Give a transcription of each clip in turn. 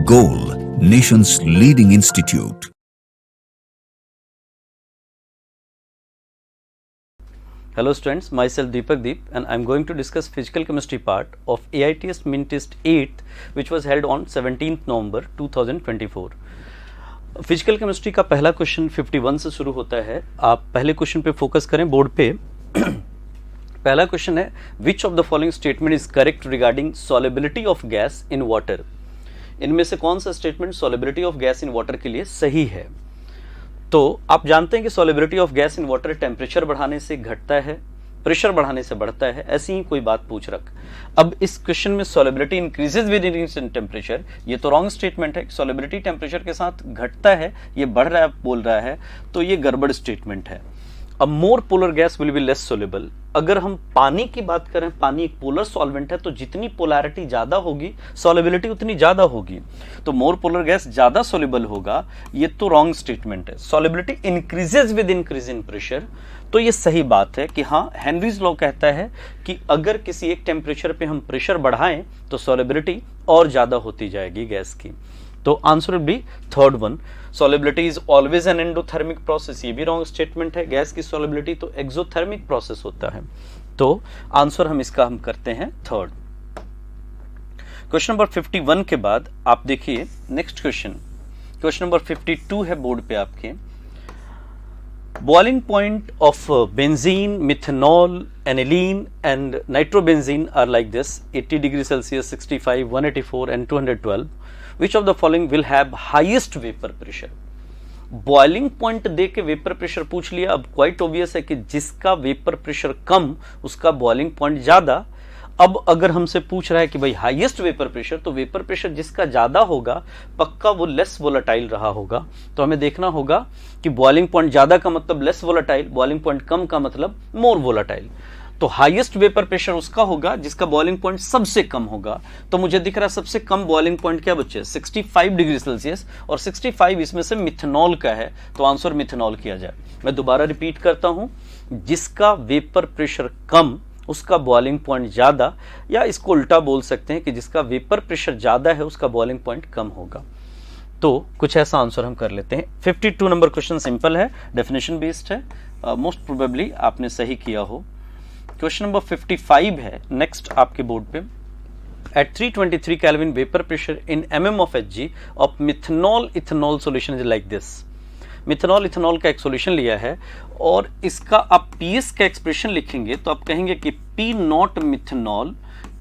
Goal, nation's leading institute. Hello students, myself Deepak Deep and I am going to discuss physical chemistry part of AITS Min Test 8th which was held on 17th November 2024. Physical chemistry का पहला question 51 से शुरू होता है. आप पहले question पे focus करें बोर्ड पे. पहला क्वेश्चन है विच of the following statement is correct regarding solubility of gas in water. इनमें से कौन सा statement solubility of gas in water के लिए सही है. तो आप जानते हैं कि solubility of gas in water temperature बढ़ाने से घटता है, प्रेशर बढ़ाने से बढ़ता है, ऐसी ही कोई बात पूछ रख. अब इस क्वेश्चन में solubility increases with increase in temperature, ये तो रॉन्ग स्टेटमेंट है. सॉलिबिलिटी टेम्परेचर के साथ घटता है, ये बढ़ रहा है बोल रहा है, तो ये गड़बड़ स्टेटमेंट है. अब more polar gas will be less soluble. अगर हम पानी की बात करें, पानी एक पोलर सॉल्वेंट है, तो जितनी पोलैरिटी ज्यादा होगी सॉलिबिलिटी उतनी ज्यादा होगी, तो मोर पोलर गैस ज्यादा सोल्यूबल होगा. ये तो रॉन्ग स्टेटमेंट है. Solubility increases with increase in pressure, तो ये सही बात है कि हाँ, हेनरीज लॉ कहता है कि अगर किसी एक टेम्परेचर पे हम प्रेशर बढ़ाएं तो सॉलिबिलिटी और ज्यादा होती जाएगी गैस की. तो answer will be third one. Solubility is always an endothermic process, ये भी रॉन्ग स्टेटमेंट है. गैस की सॉलिबिलिटी तो एक्सोथर्मिक प्रोसेस होता है. तो आंसर हम इसका करते हैं थर्ड. क्वेश्चन नंबर 51 के बाद आप देखिए नेक्स्ट क्वेश्चन. क्वेश्चन नंबर 52 है बोर्ड पे आपके. Boiling point of benzene, methanol, aniline and nitrobenzene are like this: 80 degrees Celsius, 65, 184 and 212. Which of the following will have highest vapor pressure? Boiling point दे के vapour pressure पूछ लिया. अब quite obvious है कि जिसका वेपर प्रेशर कम उसका boiling point ज्यादा. अब अगर हमसे पूछ रहा है कि भाई हाईएस्ट वेपर प्रेशर, तो वेपर प्रेशर जिसका ज्यादा होगा पक्का वो लेस वोलेटाइल रहा होगा. तो हमें देखना होगा कि बॉइलिंग पॉइंट ज्यादा का मतलब लेस वोलेटाइल, बॉइलिंग पॉइंट कम का मतलब मोर वोलेटाइल. तो हाईएस्ट वेपर प्रेशर उसका होगा जिसका बॉइलिंग पॉइंट सबसे कम होगा. तो मुझे दिख रहा है सबसे कम बॉइलिंग पॉइंट क्या बच्चे, 65 डिग्री सेल्सियस, और 65 इसमें से मिथेनॉल का है, तो आंसर मिथेनॉल किया जाए. मैं दोबारा रिपीट करता हूं, जिसका वेपर प्रेशर कम उसका बॉइलिंग पॉइंट ज्यादा, या इसको उल्टा बोल सकते हैं कि जिसका वेपर प्रेशर ज्यादा है उसका बॉइलिंग पॉइंट कम होगा. तो कुछ ऐसा आंसर हम कर लेते हैं. 52 नंबर क्वेश्चन सिंपल है, डेफिनेशन बेस्ड है, मोस्ट प्रोबेबली आपने सही किया हो. क्वेश्चन नंबर 55 है नेक्स्ट आपके बोर्ड पे. At 323 kelvin vapour pressure in mm of Hg of methanol ethanol solution is like this. Methanol ethanol का एक सॉल्यूशन लिया है और इसका आप पीएस का एक्सप्रेशन लिखेंगे तो आप कहेंगे कि पी नॉट मिथेनॉल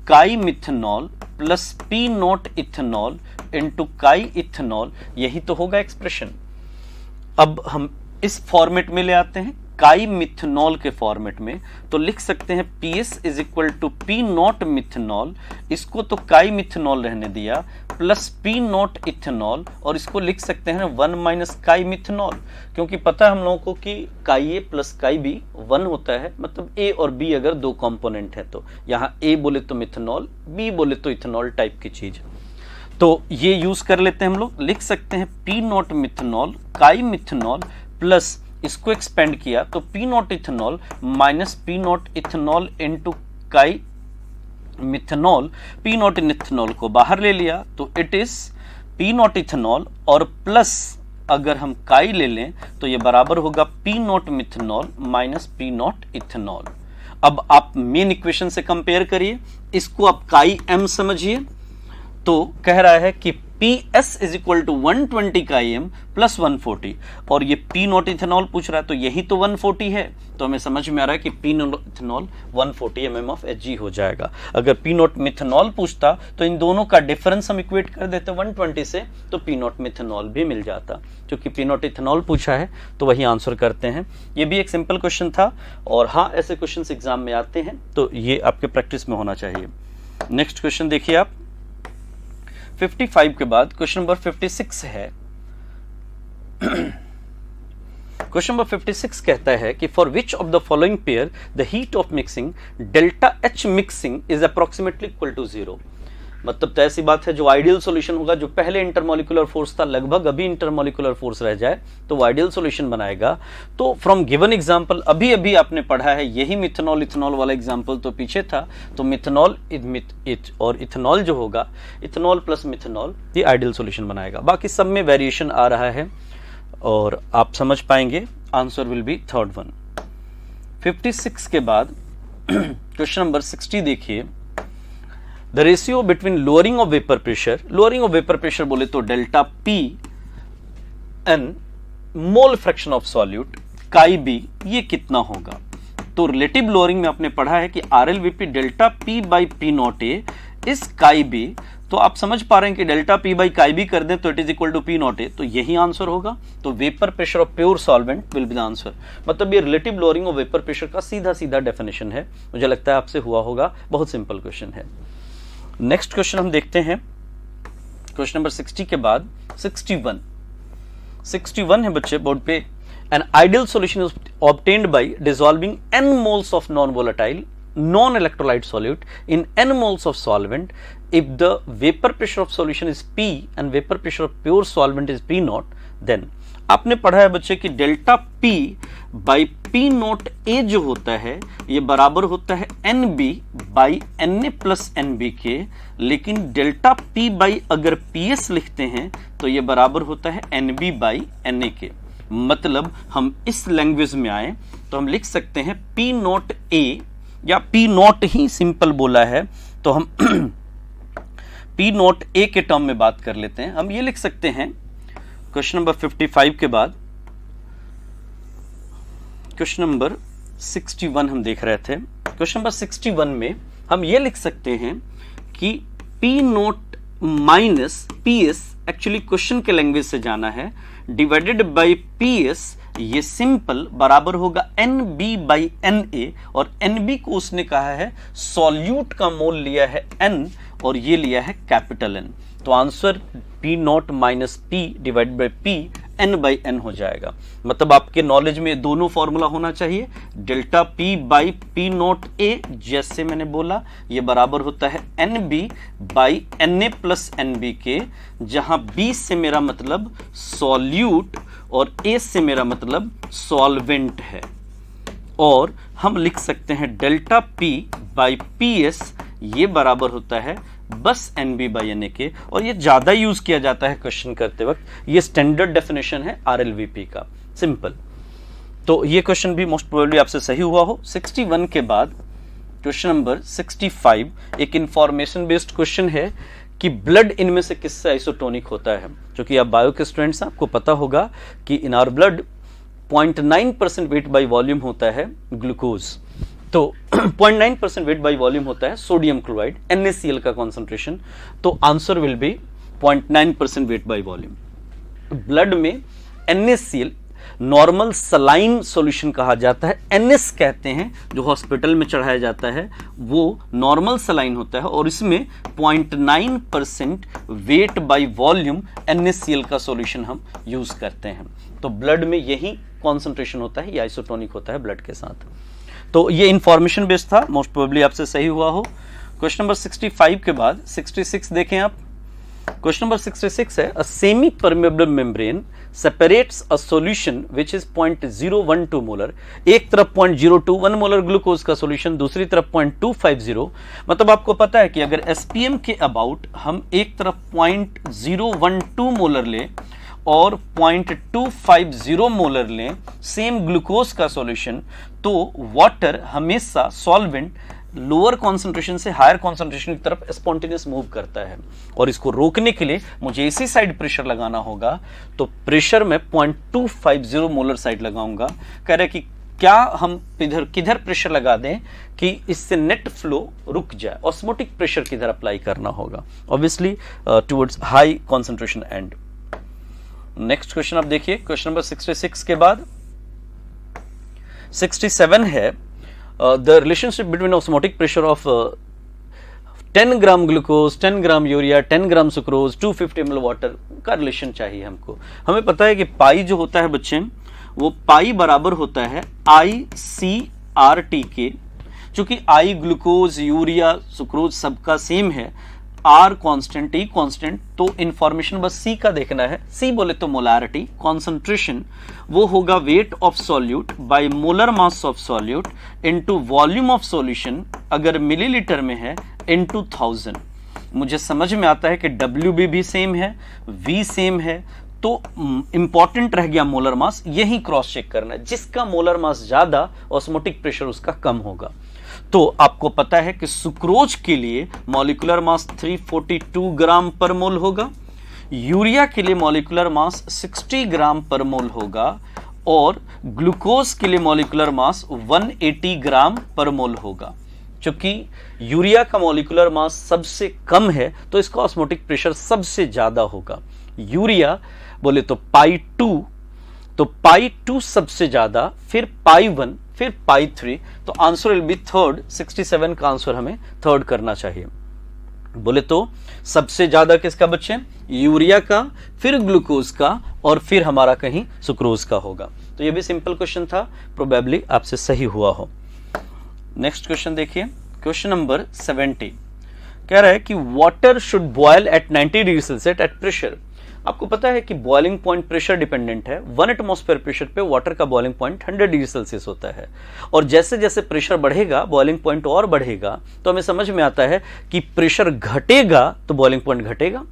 काई methanol plus P not ethanol into काई इथेनॉल, यही तो होगा एक्सप्रेशन. अब हम इस फॉर्मेट में ले आते हैं काई मिथेनॉल के फॉर्मेट में, तो लिख सकते हैं PS is equal to P not methanol, इसको तो काई मिथेनॉल रहने दिया, प्लस पी नॉट इथेनॉल, और इसको लिख सकते हैं 1 माइनस काई मिथेनॉल, क्योंकि पता है हम लोगों को कि काई ए प्लस काई बी 1 होता है. मतलब ए और बी अगर दो कंपोनेंट है तो यहाँ ए बोले तो मिथेनॉल, बी बोले तो इथेनॉल टाइप की चीज. तो ये यूज कर लेते हैं हम लोग. लिख सकते हैं पी नॉट मिथेनॉल काई मिथेनॉल प्लस इसको एक्सपेंड किया तो P not ethanol minus P not ethanol into काई मिथेनॉल. पी नॉट इथेनॉल को बाहर ले लिया तो it is P not ethanol, और प्लस अगर हम काई ले लें तो ये बराबर होगा P not methanol minus P not ethanol. अब आप मेन इक्वेशन से कंपेयर करिए, इसको आप काई एम समझिए. तो कह रहा है कि PS इज इक्वल टू 120 का एम प्लस 140, और ये पी नॉट इथेनॉल पूछ रहा है तो यही तो 140 है. तो हमें समझ में आ रहा है कि P not ethanol 140 mm of Hg हो जाएगा. अगर पी नॉट मिथेनॉल पूछता तो इन दोनों का डिफरेंस हम इक्वेट कर देते 120 से, तो पी नॉट मिथेनॉल भी मिल जाता. क्योंकि पी नॉट इथेनॉल पूछा है तो वही आंसर करते हैं. ये भी एक सिंपल क्वेश्चन था, और हाँ ऐसे क्वेश्चन एग्जाम में आते हैं तो ये आपके प्रैक्टिस में होना चाहिए. नेक्स्ट क्वेश्चन देखिए आप. 55 के बाद क्वेश्चन नंबर 56 है. क्वेश्चन नंबर 56 कहता है कि for which of the following pair the heat of mixing delta H mixing is approximately equal to 0. मतलब तो ऐसी बात है जो आइडियल सॉल्यूशन होगा, जो पहले इंटरमोलिकुलर फोर्स था लगभग अभी इंटरमोलिकुलर फोर्स रह जाए तो वो आइडियल सॉल्यूशन बनाएगा। तो फ्रॉम गिवन एग्जांपल अभी अभी आपने पढ़ा है, यही मिथेनॉल इथेनॉल वाला एग्जांपल तो पीछे था, तो मिथेनॉल और इथेनॉल जो होगा, इथेनॉल प्लस मिथेनॉल, ये आइडियल सॉल्यूशन बनाएगा। बाकी सब में वेरिएशन आ रहा है और आप समझ पाएंगे। Answer will be third one. 56 के बाद क्वेश्चन नंबर 60 देखिए, the ratio between lowering of vapour pressure, lowering of vapour pressure बोले तो delta P and mole fraction of solute chi B, ये कितना होगा। तो रिलेटिव लोअरिंग में आपने पढ़ा है कि RLVP delta P by P not ए इस काई बी, तो आप समझ पा रहे हैं कि delta P by chi B कर दें तो it is equal to P not A, तो यही आंसर होगा। तो vapour pressure of pure solvent will be the answer. मतलब ये relative lowering of vapour pressure का सीधा सीधा डेफिनेशन है, मुझे लगता है आपसे हुआ होगा, बहुत सिंपल क्वेश्चन है। नेक्स्ट क्वेश्चन हम देखते हैं, क्वेश्चन नंबर 60 के बाद 61 है बच्चे बोर्ड पे। An ideal solution is obtained by dissolving n moles of non-volatile non-electrolyte solute in n moles of solvent if the vapor pressure of solution is P and vapor pressure of pure solvent is P naught, then आपने पढ़ा है बच्चे कि delta P by P note A जो होता है ये बराबर होता है NB by Na plus NB के, लेकिन डेल्टा P बाई अगर PS लिखते हैं तो ये बराबर होता है NB बाई Na के। मतलब हम इस लैंग्वेज में आए तो हम लिख सकते हैं P नोट A, या P नोट ही सिंपल बोला है तो हम P नोट A के टर्म में बात कर लेते हैं। हम ये लिख सकते हैं क्वेश्चन नंबर 55 के बाद क्वेश्चन नंबर 61 हम देख रहे थे। क्वेश्चन नंबर 61 में हम ये लिख सकते हैं कि P note minus PS, actually question के लैंग्वेज से जाना है, डिवाइडेड बाई PS, ये सिंपल बराबर होगा NB बाई NA, और NB को उसने कहा है सॉल्यूट का मोल लिया है N और ये लिया है कैपिटल N, तो answer P not minus P divide by P N by N हो जाएगा। मतलब आपके नॉलेज में दोनों फॉर्मूला होना चाहिए, delta P by P not A जैसे मैंने बोला ये बराबर होता है NB by Na plus NB के, जहां B से मेरा मतलब सॉल्यूट और A से मेरा मतलब सॉल्वेंट है, और हम लिख सकते हैं डेल्टा P बाई PS ये बराबर होता है बस NB बाई Na के, और ये ज्यादा यूज किया जाता है क्वेश्चन करते वक्त। ये स्टैंडर्ड डेफिनेशन है RLVP का, सिंपल। तो ये क्वेश्चन भी मोस्ट प्रोबेबली आपसे सही हुआ हो। 61 के बाद क्वेश्चन नंबर 65 एक इंफॉर्मेशन बेस्ड क्वेश्चन है कि ब्लड इनमें से किससे आइसोटोनिक होता है। क्योंकि आप बायो के स्टूडेंट्स हैं, आपको पता होगा कि in our blood 0.9% weight by volume होता है ग्लूकोज, तो 0.9% वेट बाई वॉल्यूम होता है सोडियम क्लोराइड NaCl का कॉन्सेंट्रेशन, तो answer will B 0.9% weight by volume. Blood में NaCl नॉर्मल सलाइन सॉल्यूशन कहा जाता है, NS कहते हैं जो हॉस्पिटल में चढ़ाया जाता है, वो नॉर्मल सलाइन होता है, और इसमें 0.9% वेट बाई वॉल्यूम NaCl का सॉल्यूशन हम यूज करते हैं। तो ब्लड में यही कॉन्सेंट्रेशन होता है, ये आइसोटोनिक होता है ब्लड के साथ। तो ये इंफॉर्मेशन बेस्ड था, मोस्ट प्रोबेबली आपसे सही हुआ हो। क्वेश्चन नंबर 65 के बाद 66 देखें आप। क्वेश्चन नंबर 66 है, a semi permeable membrane separates a solution which is 0.012 molar. एक तरफ 0.021 मोलर ग्लूकोज का सॉल्यूशन, दूसरी तरफ 0.250। मतलब आपको पता है कि अगर SPM के अबाउट हम एक तरफ 0.012 मोलर लें और 0.250 मोलर लें सेम ग्लूकोज का सॉल्यूशन, तो वाटर हमेशा सॉल्वेंट लोअर कॉन्सेंट्रेशन से हायर कॉन्सेंट्रेशन की तरफ स्पॉन्टेनियस मूव करता है, और इसको रोकने के लिए मुझे इसी साइड प्रेशर लगाना होगा। तो प्रेशर में 0.250 मोलर साइड लगाऊंगा। कह रहे कि क्या हम किधर प्रेशर लगा दें कि इससे नेट फ्लो रुक जाए, ऑस्मोटिक प्रेशर किधर अप्लाई करना होगा, obviously towards high concentration and. Next question आप देखिए, क्वेश्चन नंबर 66 के बाद 67 है, the relationship between osmotic pressure of 10 gram glucose, 10 gram urea, 10 gram sucrose, 250 ml water का रिलेशन चाहिए हमको। हमें पता है कि पाई जो होता है बच्चे, वो पाई बराबर होता है ICRT के। चूंकि आई ग्लूकोज, यूरिया, सुक्रोज सबका सेम है, आर कांस्टेंट, टी कांस्टेंट, तो इंफॉर्मेशन बस सी का देखना है। सी बोले तो मोलारिटी, कंसंट्रेशन वो होगा weight of solute by molar mass of solute into volume of solution, अगर मिलीलीटर में है, इनटू 1000। मुझे समझ में आता है कि WB भी सेम है, V सेम है, तो इंपॉर्टेंट रह गया मोलर मास। यही क्रॉस चेक करना है, जिसका मोलर मास ज्यादा ऑस्मोटिक प्रेशर उसका कम होगा। तो आपको पता है कि सुक्रोज के लिए मॉलिक्यूलर मास 342 ग्राम पर मोल होगा, यूरिया के लिए मॉलिक्यूलर मास 60 ग्राम पर मोल होगा, और ग्लूकोज के लिए मॉलिक्यूलर मास 180 ग्राम पर मोल होगा। चूंकि यूरिया का मॉलिक्यूलर मास सबसे कम है तो इसका ऑस्मोटिक प्रेशर सबसे ज्यादा होगा। यूरिया बोले तो π2, तो π2 सबसे ज्यादा, फिर π1, फिर π3, तो आंसर विल बी थर्ड। 67 का आंसर हमें थर्ड करना चाहिए। बोले तो सबसे ज्यादा किसका बच्चे? यूरिया का, फिर ग्लूकोज का, और फिर हमारा कहीं सुक्रोज का होगा। तो ये भी सिंपल क्वेश्चन था, प्रोबेबली आपसे सही हुआ हो। नेक्स्ट क्वेश्चन देखिए, क्वेश्चन नंबर 70 कह रहा है कि water should boil at 90 degree Celsius at pressure. आपको पता है कि बॉइलिंग पॉइंट प्रेशर डिपेंडेंट है। 1 एटमॉस्फेयर प्रेशर पे वाटर का बॉइलिंग पॉइंट 100 डिग्री सेल्सियस होता है, और जैसे जैसे प्रेशर बढ़ेगा बॉइलिंग पॉइंट और बढ़ेगा। तो हमें समझ में आता है कि प्रेशर घटेगा तो बॉइलिंग पॉइंट घटेगा।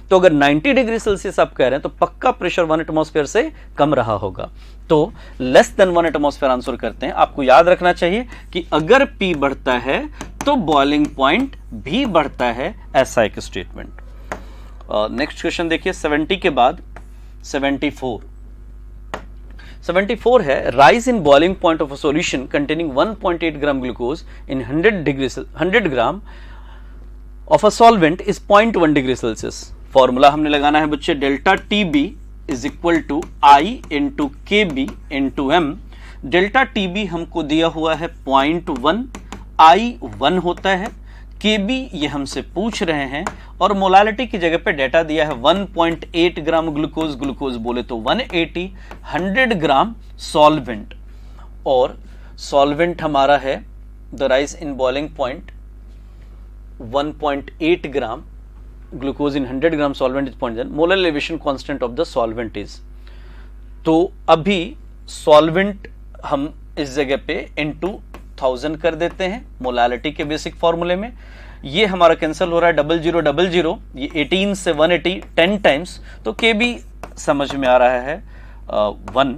तो अगर 90 डिग्री सेल्सियस आप कह रहे हैं तो पक्का प्रेशर 1 एटमॉस्फेयर से कम रहा होगा। तो लेस देन 1 एटमॉस्फेयर आंसर करते हैं। आपको याद रखना चाहिए कि अगर P बढ़ता है तो बॉइलिंग पॉइंट भी बढ़ता है, ऐसा एक स्टेटमेंट। नेक्स्ट क्वेश्चन देखिए, 70 के बाद 74 है, rise in boiling point of a solution containing 1.8 gram glucose in 100 gram of a solvent is 0.1 degree Celsius. Formula हमने लगाना है बच्चे, delta TB is equal to I into KB into M। Delta TB हमको दिया हुआ है 0.1, I 1 होता है, KB ये हमसे पूछ रहे हैं, और मोलालिटी की जगह पे डेटा दिया है 1.8 ग्राम ग्लूकोज, ग्लूकोज बोले तो 180, 100 ग्राम सॉल्वेंट, और सॉल्वेंट हमारा है the rise in boiling point 1.8 gram glucose in 100 gram solvent is 0.1, molar elevation constant of the solvent is. तो अभी सॉल्वेंट हम इस जगह पे इनटू 1000 कर देते हैं मोलालिटी के बेसिक फॉर्मूले में। ये हमारा कैंसिल हो रहा है, 0000, ये 18 से 180 10 टाइम्स, तो KB समझ में आ रहा है 1,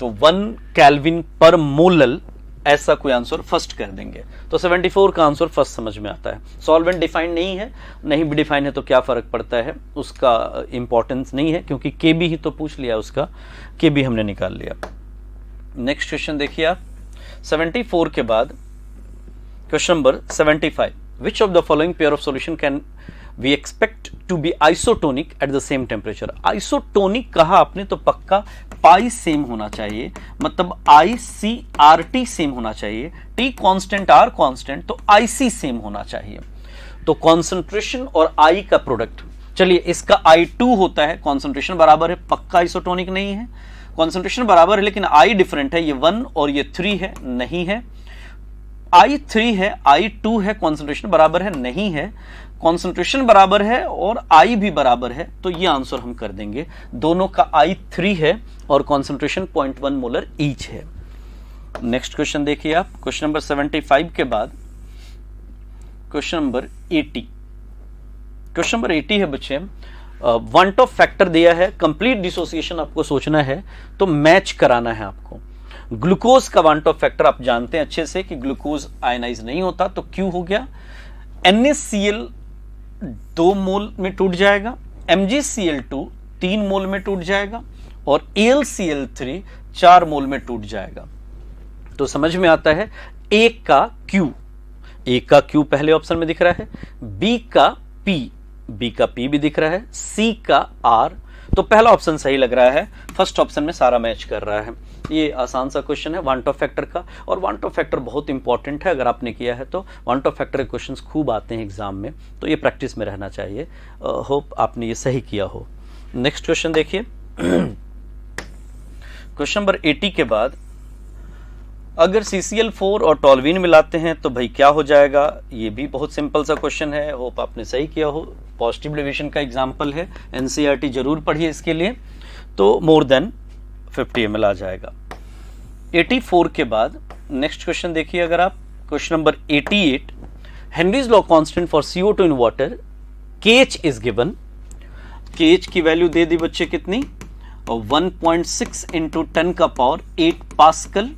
तो 1 केल्विन पर मोलल, ऐसा कोई आंसर फर्स्ट कर देंगे। तो 74 का आंसर फर्स्ट समझ में आता है। सॉल्वेंट डिफाइन नहीं है, नहीं भी डिफाइन है तो क्या फर्क पड़ता है, उसका इंपॉर्टेंस नहीं है, क्योंकि KB ही तो पूछ लिया, उसका KB हमने निकाल लिया। नेक्स्ट क्वेश्चन देखिए आप, 74 के बाद question number 75, which of the following pair of solution can we expect to be isotonic at the same temperature? isotonic कहा आपने तो पक्का पाई सेम होना चाहिए, मतलब ICRT सेम होना चाहिए, T कांस्टेंट R कांस्टेंट, तो IC सेम होना चाहिए। तो कॉन्सेंट्रेशन और I का प्रोडक्ट, चलिए इसका I2 होता है, कॉन्सेंट्रेशन बराबर है, पक्का आइसोटोनिक नहीं है। कॉन्सेंट्रेशन बराबर है लेकिन I डिफरेंट है, ये 1 और ये 3 है, नहीं है। I3 है, I2 है, कॉन्सेंट्रेशन बराबर है, नहीं है। कॉन्सेंट्रेशन बराबर है और I भी बराबर है, तो ये आंसर हम कर देंगे। दोनों का I3 है और कॉन्सेंट्रेशन 0.1 मोलर ईच है। नेक्स्ट क्वेश्चन देखिए आप, क्वेश्चन नंबर 75 के बाद क्वेश्चन नंबर 80। क्वेश्चन नंबर 80 है बच्चे, वांट ऑफ फैक्टर दिया है, कंप्लीट डिसोसिएशन आपको सोचना है, तो मैच कराना है आपको। ग्लूकोज का वांट ऑफ फैक्टर आप जानते हैं अच्छे से कि ग्लूकोज आयनाइज नहीं होता, तो Q हो गया, NaCl 2 मोल में टूट जाएगा, MgCl2 3 मोल में टूट जाएगा, और AlCl3 4 मोल में टूट जाएगा। तो समझ में आता है A का Q पहले ऑप्शन में दिख रहा है, B का P भी दिख रहा है, C का R, तो पहला ऑप्शन सही लग रहा है, फर्स्ट ऑप्शन में सारा मैच कर रहा है। ये आसान सा क्वेश्चन है वांट ऑफ फैक्टर का, और वांट ऑफ फैक्टर बहुत इंपॉर्टेंट है, अगर आपने किया है तो वांट ऑफ फैक्टर के क्वेश्चंस खूब आते हैं एग्जाम में, तो ये प्रैक्टिस में रहना चाहिए। होप आपने ये सही किया हो। नेक्स्ट क्वेश्चन देखिए, क्वेश्चन नंबर 80 के बाद अगर CCl4 और टॉल्यूइन मिलाते हैं तो भाई क्या हो जाएगा, ये भी बहुत सिंपल सा क्वेश्चन है, होप आपने सही किया हो। पॉजिटिव डिविजन का एग्जांपल है, NCERT जरूर पढ़िए इसके लिए। तो मोर देन 50 ml आ जाएगा। 84 के बाद नेक्स्ट क्वेश्चन देखिए, अगर आप question number 88, Henry's law constant for CO2 in water KH is given. KH की वैल्यू दे दी बच्चे कितनी, 1.6 इंटू 10 का power 8 pascal.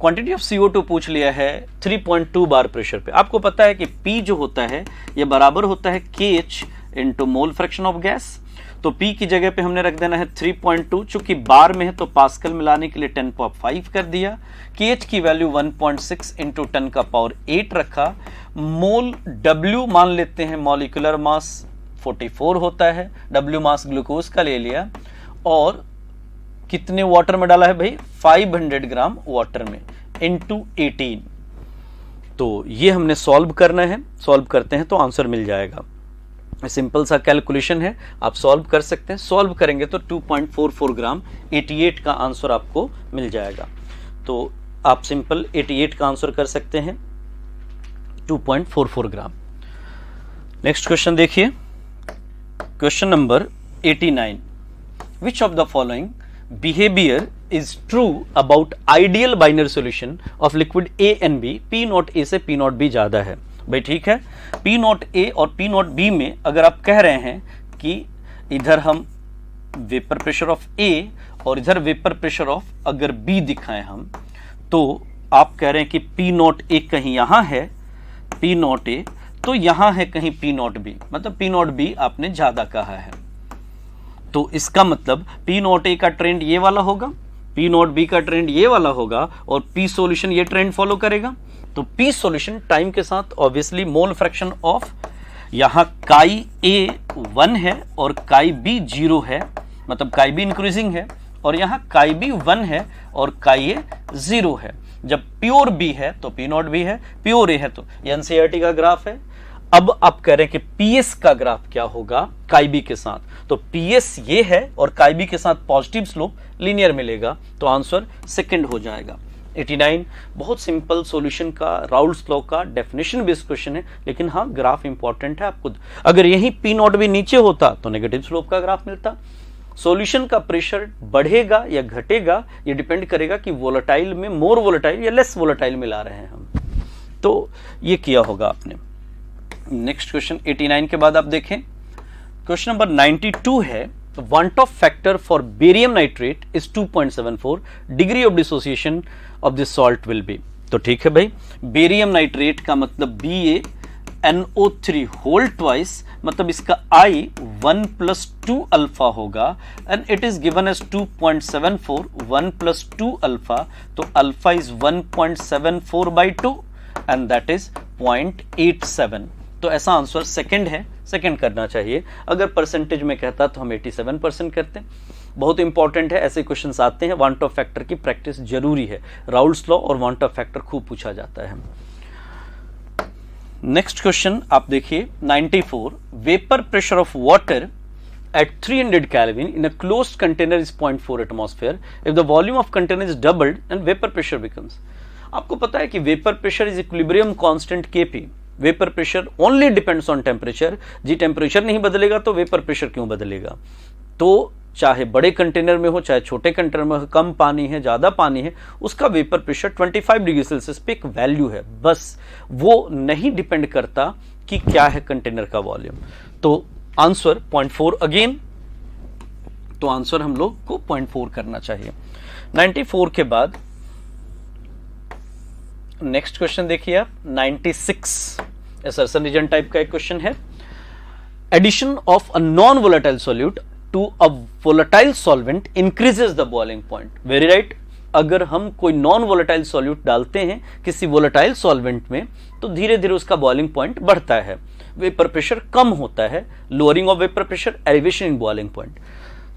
Quantity of CO2 पूछ लिया है 3.2 बार प्रेशर पे। आपको पता है कि P जो होता है ये बराबर होता है KH into mole fraction of gas. तो P की जगह पे हमने रख देना है 3.2, चूंकि बार में है तो पास्कल मिलाने के लिए 10.5 कर दिया। KH की वैल्यू 1.6 इंटू 10 का पावर 8 रखा। मोल W मान लेते हैं, मॉलिक्यूलर मास 44 होता है, W मास ग्लूकोज का ले लिया, और कितने वाटर में डाला है भाई, 500 ग्राम वाटर में इंटू 18। तो ये हमने सॉल्व करना है, सॉल्व करते हैं तो आंसर मिल जाएगा। सिंपल सा कैलकुलेशन है, आप सॉल्व कर सकते हैं। सॉल्व करेंगे तो 2.44 ग्राम 88 का आंसर आपको मिल जाएगा। तो आप सिंपल 88 का आंसर कर सकते हैं, 2.44 ग्राम। नेक्स्ट क्वेश्चन देखिए, question number 89, which of the following behavior is true about ideal binary solution of liquid A and B? P not A से P नॉट B ज्यादा है भाई, ठीक है। P नॉट A और P नॉट B में अगर आप कह रहे हैं कि इधर हम वेपर प्रेशर ऑफ A और इधर वेपर प्रेशर ऑफ अगर B दिखाएं हम, तो आप कह रहे हैं कि P नॉट A कहीं यहां है, P नॉट A तो यहां है कहीं P नॉट B, मतलब P नॉट B आपने ज्यादा कहा है। तो इसका मतलब P नॉट A का ट्रेंड ये वाला होगा, P नॉट B का ट्रेंड ये वाला होगा, और P सॉल्यूशन ये ट्रेंड फॉलो करेगा। तो P सॉल्यूशन टाइम के साथ ऑब्वियसली मोल फ्रैक्शन ऑफ, यहां काई A 1 है और काई B 0 है, मतलब काई B इंक्रीजिंग है, और यहां काई B 1 है और काई A 0 है। जब प्योर B है तो P नॉट B है, प्योर A है तो ये NCERT का ग्राफ है। अब आप कह रहे हैं कि PS का ग्राफ क्या होगा काई B के साथ, तो PS ये है और काई B के साथ पॉजिटिव स्लोप लीनियर मिलेगा, तो आंसर सेकंड हो जाएगा। 89 बहुत सिंपल सॉल्यूशन का, राउल्स लॉ का डेफिनेशन बेस्ड क्वेश्चन है, लेकिन हाँ ग्राफ इंपॉर्टेंट है आपको। अगर यही P नॉट भी नीचे होता तो नेगेटिव स्लोप का ग्राफ मिलता। सॉल्यूशन का प्रेशर बढ़ेगा या घटेगा ये डिपेंड करेगा कि वोलेटाइल में मोर वोलेटाइल या लेस वोलेटाइल मिला रहे हैं हम, तो ये किया होगा आपने। नेक्स्ट क्वेश्चन 89 के बाद आप देखें, क्वेश्चन नंबर 92 है, want of factor for barium nitrate is 2.74, degree of dissociation of this salt will be। तो ठीक है भाई, बेरियम नाइट्रेट का मतलब BaNO3 होल ट्वाइस, मतलब इसका I 1 + 2 अल्फा होगा, and it is given as 2.74, 1 + 2 alpha, तो alpha is 1.74/2 and that is 0.87। तो ऐसा आंसर सेकंड है, सेकंड करना चाहिए। अगर परसेंटेज में कहता तो हम 87% करते। बहुत इंपॉर्टेंट है, ऐसे क्वेश्चंस आते हैं, वांट ऑफ फैक्टर की प्रैक्टिस जरूरी है। राउल्स लॉ और वांट ऑफ फैक्टर खूब पूछा जाता है। नेक्स्ट क्वेश्चन आप देखिए 94, vapour pressure of water at 300 Kelvin in a closed container is 0.4 atmosphere. If the volume of container is doubled and vapor pressure becomes, आपको पता है कि vapour pressure is equilibrium constant Kp। Vapour pressure only depends on temperature, जी temperature नहीं बदलेगा तो vapour pressure क्यों बदलेगा। तो चाहे बड़े कंटेनर में हो चाहे छोटे कंटेनर में हो, कम पानी है ज्यादा पानी है, उसका वेपर प्रेशर 25 डिग्री सेल्सियस पे एक वैल्यू है, बस वो नहीं डिपेंड करता कि क्या है कंटेनर का वॉल्यूम। तो आंसर 0.4 अगेन, तो आंसर हम लोग को 0.4 करना चाहिए। 94 के बाद नेक्स्ट क्वेश्चन देखिए आप 96, असर्शन रीजन टाइप का एक क्वेश्चन है। Addition of a non volatile solute to a volatile solvent increases the boiling point. Very right, अगर हम कोई नॉन वोलेटाइल सॉल्यूट डालते हैं किसी वोलेटाइल सॉल्वेंट में तो धीरे धीरे उसका बॉइलिंग पॉइंट बढ़ता है, वेपर प्रेशर कम होता है, lowering of vapour pressure, elevation in boiling point.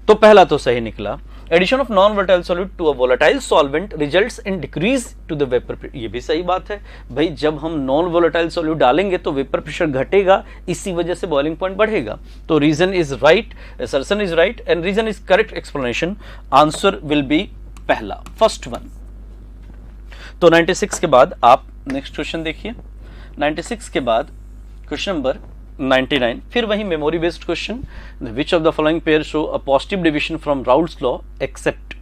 तो पहला तो सही निकला। Addition of non volatile solute to a volatile solvent results in decrease to the vapour pressure, ये भी सही बात है भाई, जब हम नॉन वोलेटाइल सॉल्यूट डालेंगे तो वेपर प्रेशर घटेगा, इसी वजह से बॉइलिंग पॉइंट बढ़ेगा। तो reason is right, assertion is right and reason is correct explanation. Answer will be पहला, फर्स्ट वन। तो 96 के बाद आप नेक्स्ट क्वेश्चन देखिए। 96 के बाद क्वेश्चन नंबर 99, फिर वही memory based question. Which of the following pair show a positive deviation from Raoult's law except,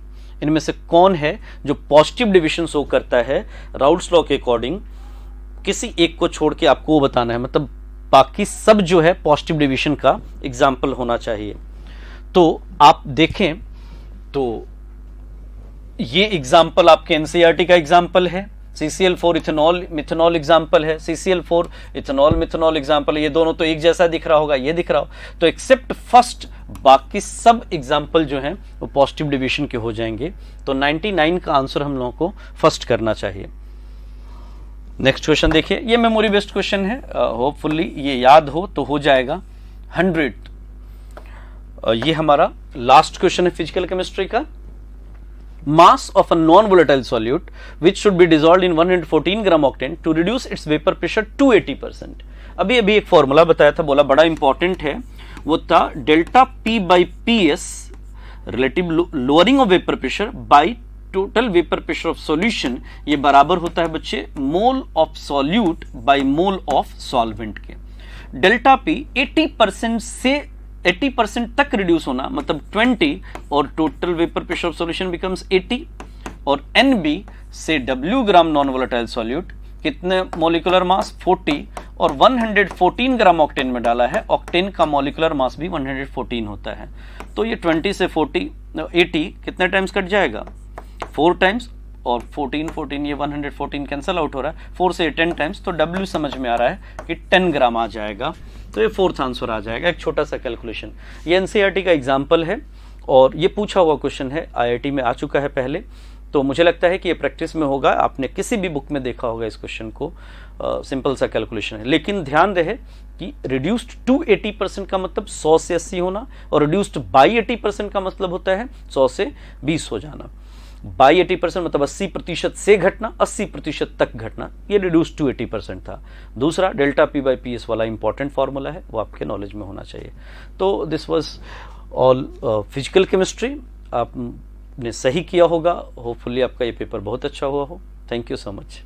इनमें से कौन है जो पॉजिटिव डिविजन शो करता है राउल्ट्स लॉ के अकॉर्डिंग, किसी एक को छोड़ के आपको वो बताना है, मतलब बाकी सब जो है पॉजिटिव डिविजन का एग्जाम्पल होना चाहिए। तो आप देखें तो ये एग्जाम्पल आपके एनसीईआरटी का एग्जाम्पल है, CCl4 इथेनॉल मिथेनॉल एग्जाम्पल है, CCl4 इथेनॉल मिथेनॉल एग्जाम्पल है, ये दोनों तो एक जैसा दिख रहा होगा, ये दिख रहा हो, तो एक्सेप्ट फर्स्ट बाकी सब एग्जाम्पल जो हैं वो पॉजिटिव डिविजन के हो जाएंगे। तो 99 का आंसर हम लोगों को फर्स्ट करना चाहिए। नेक्स्ट क्वेश्चन देखिए, ये मेमोरी बेस्ड क्वेश्चन है, होपफुली ये याद हो तो हो जाएगा। 100 ये हमारा लास्ट क्वेश्चन है फिजिकल केमिस्ट्री का। Mass of a non-volatile solute which should be dissolved in 114 gram octane to reduce its vapor pressure to 80%। अभी एक फॉर्मूला बताया था, बोला बड़ा इंपॉर्टेंट है, वो था delta P by PS relative lowering of vapour pressure by total vapour pressure of solution, ये बराबर होता है बच्चे mole of solute by mole of solvent के। डेल्टा P 80% से 80% तक रिड्यूस होना मतलब 20, और total vapour pressure of solution becomes 80, और NB से W ग्राम नॉन वोलेटाइल सॉल्यूट कितने मॉलिक्यूलर मास 40, और 114 ग्राम ऑक्टेन में डाला है, ऑक्टेन का मॉलिक्यूलर मास भी 114 होता है। तो ये 20 से 80 कितने टाइम्स कट जाएगा, 4 टाइम्स, और 14 ये 114 कैंसल आउट हो रहा है, 4 से 10 टाइम्स, तो W समझ में आ रहा है कि 10 ग्राम आ जाएगा, तो ये फोर्थ आंसर आ जाएगा। एक छोटा सा कैलकुलेशन, ये एनसीईआरटी का एग्जाम्पल है और ये पूछा हुआ क्वेश्चन है, आईआईटी में आ चुका है पहले, तो मुझे लगता है कि ये प्रैक्टिस में होगा, आपने किसी भी बुक में देखा होगा इस क्वेश्चन को। सिंपल सा कैलकुलेशन है, लेकिन ध्यान रहे कि रिड्यूस्ड टू 80% का मतलब 100 से 80 होना, और रिड्यूस्ड बाई 80% का मतलब होता है 100 से 20 हो जाना। बाई 80% मतलब 80% से घटना, 80% तक घटना, ये रिड्यूस टू 80% था। दूसरा डेल्टा P बाई PS वाला इंपॉर्टेंट फॉर्मूला है, वो आपके नॉलेज में होना चाहिए। तो this was all physical chemistry, आपने सही किया होगा, होपफुली आपका ये पेपर बहुत अच्छा हुआ हो। Thank you so much.